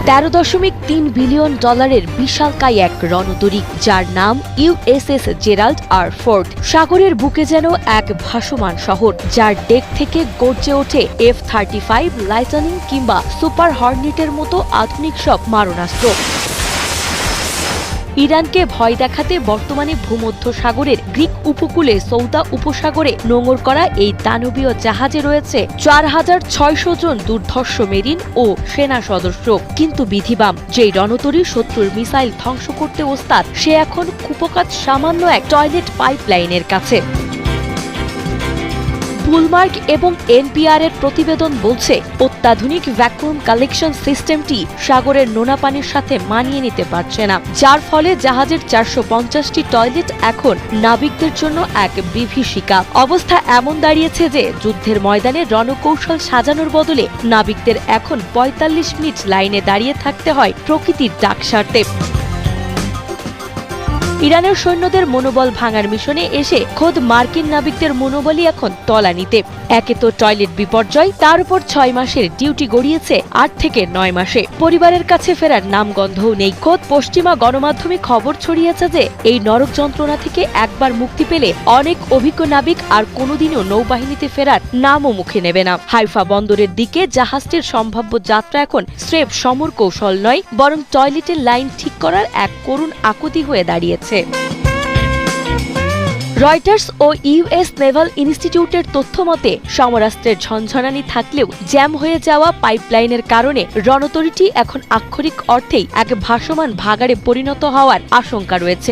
13.3 billion ডলারের বিশালকায় এক রণতরী, যার নাম ইউএসএস জেরাল্ড আর ফোর্ড। সাগরের বুকে যেন এক ভাসমান শহর, যার ডেক থেকে গর্জে ওঠে F-35 লাইটনিং কিংবা সুপার হর্নেটের মতো আধুনিক সব মারণাস্ত্র। ইরানকে ভয় দেখাতে বর্তমানে ভূমধ্য সাগরের গ্রিক উপকূলে সৌদা উপসাগরে নোঙর করা এই দানবীয় জাহাজে রয়েছে 4,600 জন দুর্ধর্ষ মেরিন ও সেনা সদস্য। কিন্তু বিধিবাম, যেই রণতরী শত্রুর মিসাইল ধ্বংস করতে ওস্তাদ, সে এখন কুপোকাত সামান্য এক টয়লেট পাইপলাইনের কাছে। বুলমার্ক এবং এনপিআর এর প্রতিবেদন বলছে, অত্যাধুনিক ভ্যাকুয়াম কালেকশন সিস্টেমটি সাগরের নোনা পানির সাথে মানিয়ে নিতে পারছে না, যার ফলে জাহাজের 450টি টয়লেট এখন নাবিকদের জন্য এক বিভীষিকা। অবস্থা এমন দাঁড়িয়েছে যে যুদ্ধের ময়দানে রণকৌশল সাজানোর বদলে নাবিকদের এখন 45 মিনিট লাইনে দাঁড়িয়ে থাকতে হয় প্রকৃতির ডাক সারতে। ইরানের সৈন্যদের মনোবল ভাঙার মিশনে এসে খোদ মার্কিন নাবিকদের মনোবলই এখন তলানিতে। একে তো টয়লেট বিপর্যয়, তার উপর 6 মাসের ডিউটি গড়িয়েছে 8 থেকে 9 মাসে। পরিবারের কাছে ফেরার নামগন্ধও নেই। খোদ পশ্চিমা গণমাধ্যমে খবর ছড়িয়েছে যে এই নরক যন্ত্রণা থেকে একবার মুক্তি পেলে অনেক অভিজ্ঞ নাবিক আর কোনোদিনও নৌবাহিনীতে ফেরার নামও মুখে নেবে না। হাইফা বন্দরের দিকে জাহাজটির সম্ভাব্য যাত্রা এখন স্রেফ সমর কৌশল নয়, বরং টয়লেটের লাইন ঠিক করার এক করুণ আকুতি হয়ে দাঁড়িয়েছে। রয়টার্স ও ইউএস নেভাল ইনস্টিটিউটের তথ্য মতে, সমরাস্ত্রের ঝনঝনানি থাকলেও জ্যাম হয়ে যাওয়া পাইপলাইনের কারণে রণতরীটি এখন আক্ষরিক অর্থেই এক ভাসমান ভাগাড়ে পরিণত হওয়ার আশঙ্কা রয়েছে।